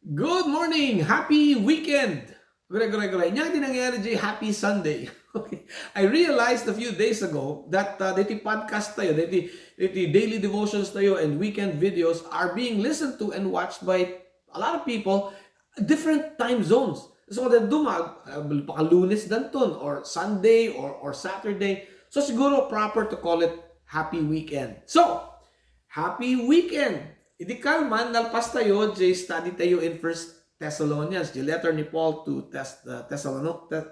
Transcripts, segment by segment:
Good morning! Happy weekend! Gure. Nya din nangyari Jay, happy Sunday. Okay. I realized a few days ago that dati podcast tayo, dati daily devotions tayo and weekend videos are being listened to and watched by a lot of people different time zones. So the dumag baka Lunes danton or Sunday or Saturday. So siguro proper to call it happy weekend. So, happy weekend! Idi kalman, nalpas tayo, study tayo in First Thessalonians, the letter ni Paul to Thessalonica,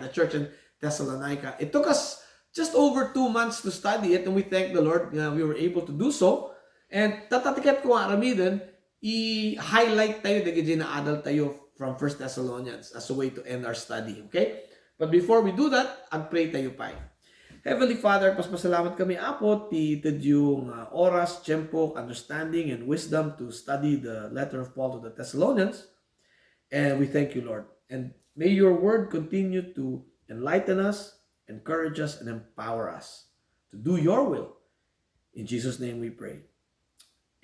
the church in Thessalonica. It took us just over 2 months to study it, and we thank the Lord we were able to do so. And tatatikat ko nga aramidan, i-highlight tayo, dagiti na adult tayo from First Thessalonians as a way to end our study, okay? But before we do that, ag-pray tayo pa. Heavenly Father, pasalamat kami apo ti yung oras, tiyempo, understanding, and wisdom to study the letter of Paul to the Thessalonians. And we thank you, Lord. And may your word continue to enlighten us, encourage us, and empower us to do your will. In Jesus' name we pray.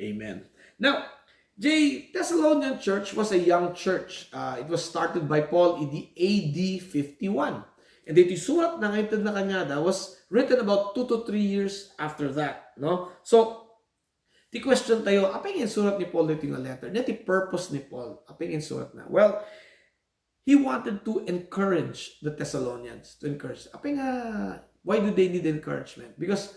Amen. Now, Thessalonian Church was a young church. It was started by Paul in the AD 51. And the surat na ngayon na kanya was written about 2 to 3 years after that. No? So, the question tayo, apay yung surat ni Paul dito yung letter? Dito purpose ni Paul, apay yung surat na? Well, he wanted to encourage the Thessalonians. To encourage. Apay nga, why do they need encouragement? Because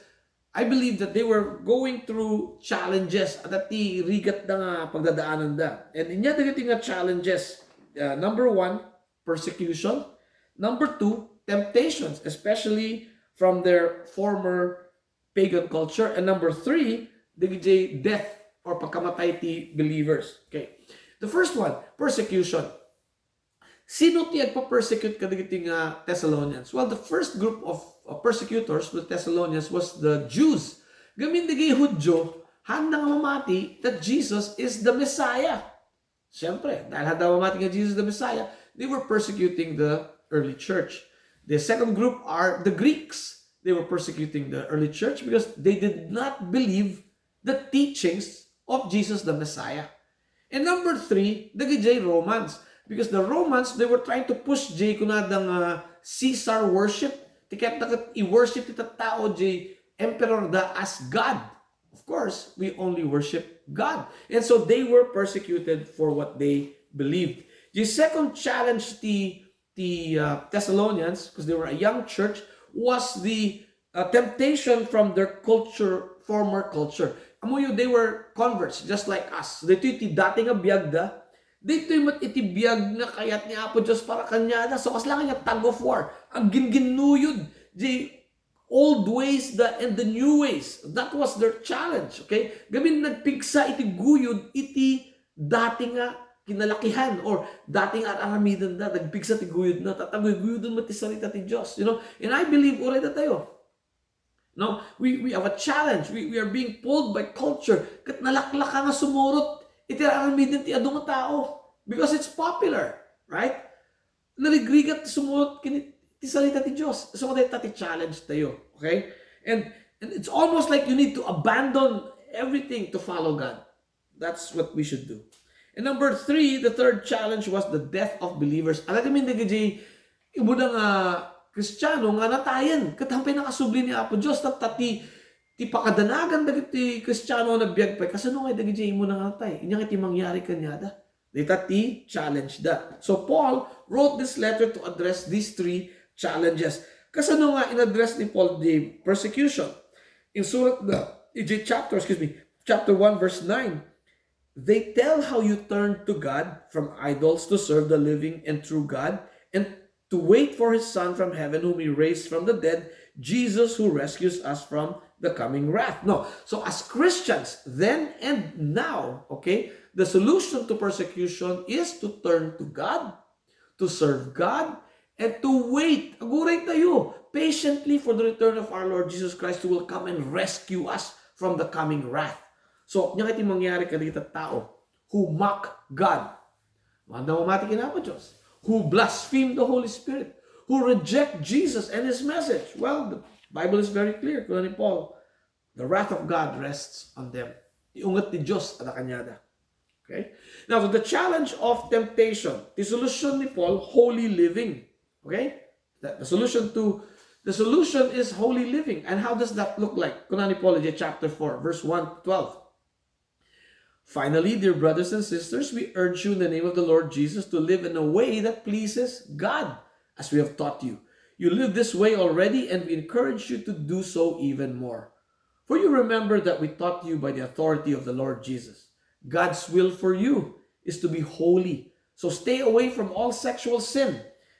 I believe that they were going through challenges at ti rigat na nga pagdadaanan da. And inya dagiti nga challenges. Number 1, persecution. Number 2, temptations, especially from their former pagan culture. And number 3, the death or pagkamatay ti believers. Okay. The first one, persecution. Sino ti agpa-persecute kadagiti nga Thessalonians? Well, the first group of persecutors with Thessalonians was the Jews. Gamin digay Hudyo, handa nga mamati that Jesus is the Messiah. Siyempre, dahil handa mamati nga Jesus is the Messiah, they were persecuting the early church. The second group are the Greeks. They were persecuting the early church because they did not believe the teachings of Jesus the Messiah. And number 3, the Romans. Because the Romans, they were trying to push kunadang Caesar worship. Tiket na i-worship ita tao emperor da as God. Of course, we only worship God. And so they were persecuted for what they believed. The second challenge the Thessalonians, because they were a young church, was the temptation from their culture, former culture. Amoyo, they were converts, just like us. Dito iti dating nga biyag da, dito yung iti biyag nga kayat ni Apo Diyos para kanyada. So, kaslangan niya tug of war. Ang ginginuyod, the old ways and the new ways. That was their challenge, okay? Gamin nagpigsa iti guyod, iti dating nga kinalakihan or dating aramidan na nagpigsa ti guyod na tataguyod mo ti salita ti Diyos, you know. And I believe already tayo, no, we have a challenge. We are being pulled by culture kat nalaklak nga sumurot iti aramidan ti adong tao because it's popular, right? Narigrigat sumurot ti salita ti Diyos. So dito ti challenge tayo, okay? And it's almost like you need to abandon everything to follow God. That's what we should do. And number 3, the third challenge was the death of believers. Alam kami nagajay, ibo na nga Kristiyano nga natayan. Katampay nakasubli ni Apo Diyos. Ti pakadanagan dagiti Kristiyano na biyag pa. Kasano nga dagajay mo na natay. Inyang iti mangyari kanyada. Dita ti challenge da. So Paul wrote this letter to address these 3 challenges. Kasano nga in-address ni Paul the persecution? In surat chapter 1 verse 9. They tell how you turned to God from idols to serve the living and true God and to wait for his Son from heaven whom he raised from the dead, Jesus who rescues us from the coming wrath. No. So as Christians, then and now, okay, the solution to persecution is to turn to God, to serve God, and to wait. Aguray tayo patiently for the return of our Lord Jesus Christ who will come and rescue us from the coming wrath. So, niya iti mangyari kadagiti tao who mock God. Manda mamati kinapa Diyos. Who blaspheme the Holy Spirit. Who reject Jesus and His message. Well, the Bible is very clear. Kung ni Paul, the wrath of God rests on them. Iungat ni Diyos at kanyada. Okay? Now, so the challenge of temptation, the solution ni Paul, holy living. Okay? The solution is holy living. And how does that look like? Kunani Paul, chapter 4, verse 1 to 12. Finally, dear brothers and sisters, we urge you in the name of the Lord Jesus to live in a way that pleases God, as we have taught you. You live this way already, and we encourage you to do so even more. For you remember that we taught you by the authority of the Lord Jesus. God's will for you is to be holy. So stay away from all sexual sin.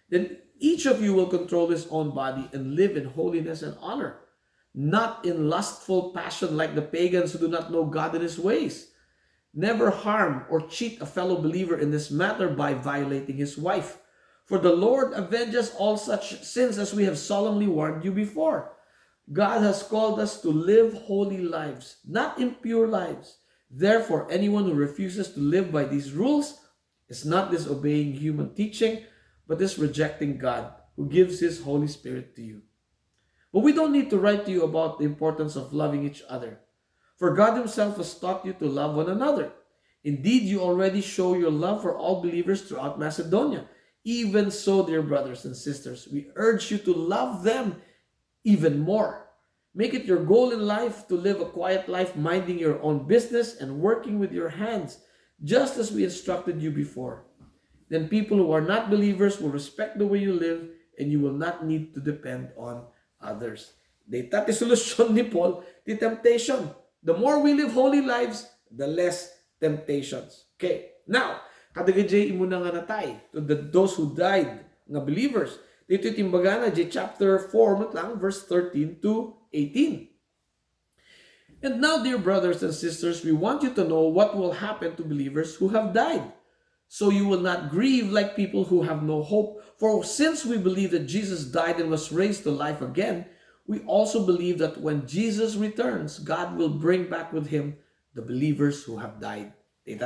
Then each of you will control his own body and live in holiness and honor, not in lustful passion like the pagans who do not know God and his ways. Never harm or cheat a fellow believer in this matter by violating his wife. For the Lord avenges all such sins as we have solemnly warned you before. God has called us to live holy lives, not impure lives. Therefore, anyone who refuses to live by these rules is not disobeying human teaching, but is rejecting God, who gives his Holy Spirit to you. But we don't need to write to you about the importance of loving each other. For God himself has taught you to love one another. Indeed, you already show your love for all believers throughout Macedonia. Even so, dear brothers and sisters, we urge you to love them even more. Make it your goal in life to live a quiet life, minding your own business and working with your hands, just as we instructed you before. Then people who are not believers will respect the way you live, and you will not need to depend on others. Data ti solusyon ni Paul, the temptation. The more we live holy lives, the less temptations. Okay, now, kadagajay imuna nga natay to those who died, nga believers. Dito itimbaga na, chapter 4, verse 13 to 18. And now, dear brothers and sisters, we want you to know what will happen to believers who have died. So you will not grieve like people who have no hope. For since we believe that Jesus died and was raised to life again, we also believe that when Jesus returns, God will bring back with him the believers who have died. And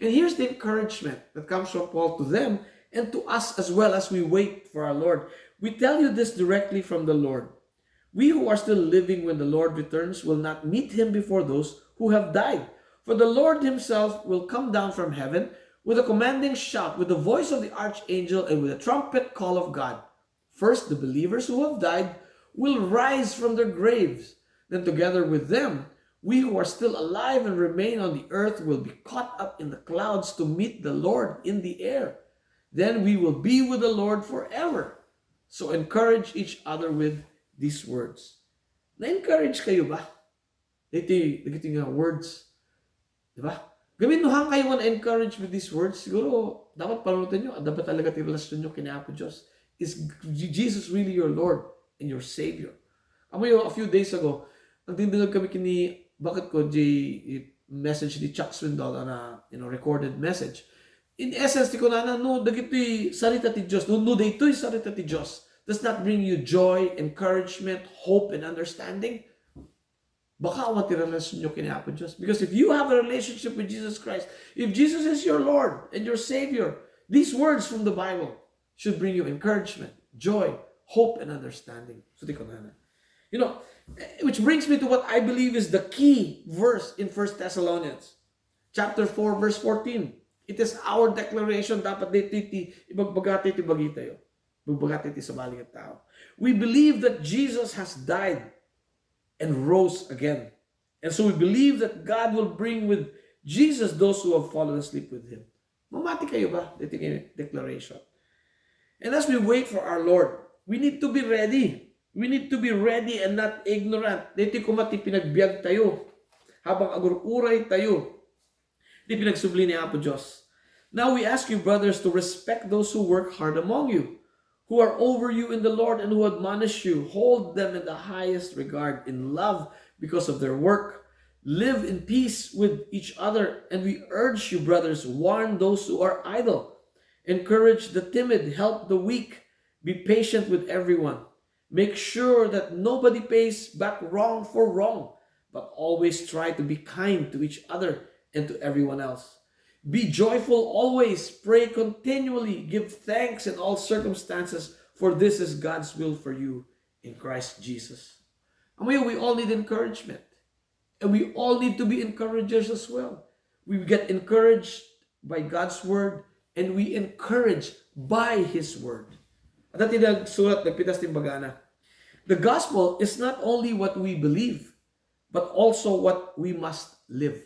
here's the encouragement that comes from Paul to them and to us as well as we wait for our Lord. We tell you this directly from the Lord. We who are still living when the Lord returns will not meet him before those who have died. For the Lord himself will come down from heaven with a commanding shout, with the voice of the archangel, and with a trumpet call of God. First, the believers who have died will rise from their graves. Then together with them, we who are still alive and remain on the earth will be caught up in the clouds to meet the Lord in the air. Then we will be with the Lord forever. So encourage each other with these words. Na-encourage kayo ba? Ito nga words. Diba? Gaminuhan kayo na-encourage with these words. Siguro, dapat panunutin nyo. Dapat talaga tirelasyon nyo kina Apo Diyos. Is Jesus really your Lord and your Savior? Amoy, a few days ago, nagdindinig kami bakit ko, message ni Chuck Swindoll na, recorded message. In essence, ti ko no, dagito'y sarita ti Diyos. No, dagito'y sarita ti Diyos. Does not bring you joy, encouragement, hope, and understanding? Baka awat relasyon nyo kina Apo Diyos. Because if you have a relationship with Jesus Christ, if Jesus is your Lord and your Savior, these words from the Bible should bring you encouragement, joy, hope, and understanding. So, which brings me to what I believe is the key verse in 1 Thessalonians. Chapter 4, verse 14. It is our declaration. Dapat dito ibagbagati ti bagi tayo. Ibagbagati ti sa baling at tao. We believe that Jesus has died and rose again. And so we believe that God will bring with Jesus those who have fallen asleep with him. Mamati kayo ba? Dito yung declaration. And as we wait for our Lord, we need to be ready. We need to be ready and not ignorant. Dito kumati pinagbiag tayo. Habang agururay tayo. Di pinagsubli ni Apo Diyos. Now we ask you, brothers, to respect those who work hard among you, who are over you in the Lord and who admonish you. Hold them in the highest regard, in love because of their work. Live in peace with each other. And we urge you, brothers, warn those who are idle. Encourage the timid, help the weak. Be patient with everyone. Make sure that nobody pays back wrong for wrong, but always try to be kind to each other and to everyone else. Be joyful always, pray continually, give thanks in all circumstances, for this is God's will for you in Christ Jesus. And we all need encouragement. And we all need to be encouragers as well. We get encouraged by God's Word, and we encourage by His Word. At nagsulat, nagpitas timbagana. The gospel is not only what we believe, but also what we must live.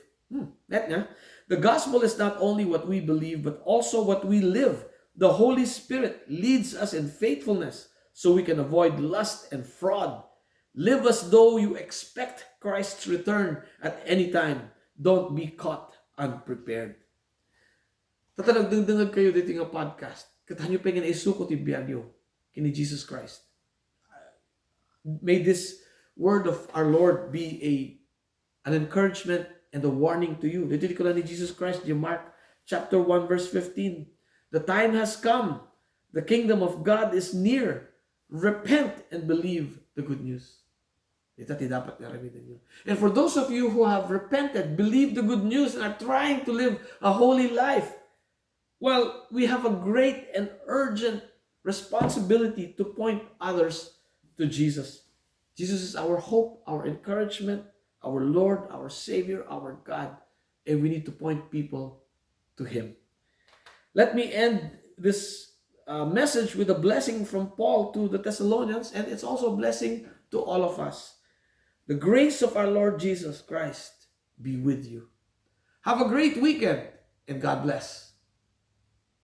That nga. The gospel is not only what we believe, but also what we live. The Holy Spirit leads us in faithfulness so we can avoid lust and fraud. Live as though you expect Christ's return at any time. Don't be caught unprepared. Tatanagdangdangag kayo dito nga podcast. Katahan nyo pa nga isuko ti biyagyo kini Jesus Christ. May this word of our Lord be an encouragement and a warning to you. Dito ko lang ni Jesus Christ, Mark chapter 1 verse 15. The time has come. The kingdom of God is near. Repent and believe the good news. Ito dapat naramitin nyo. And for those of you who have repented, believed the good news, and are trying to live a holy life, well, we have a great and urgent responsibility to point others to Jesus. Jesus is our hope, our encouragement, our Lord, our Savior, our God, and we need to point people to Him. Let me end this message with a blessing from Paul to the Thessalonians, and it's also a blessing to all of us. The grace of our Lord Jesus Christ be with you. Have a great weekend, and God bless.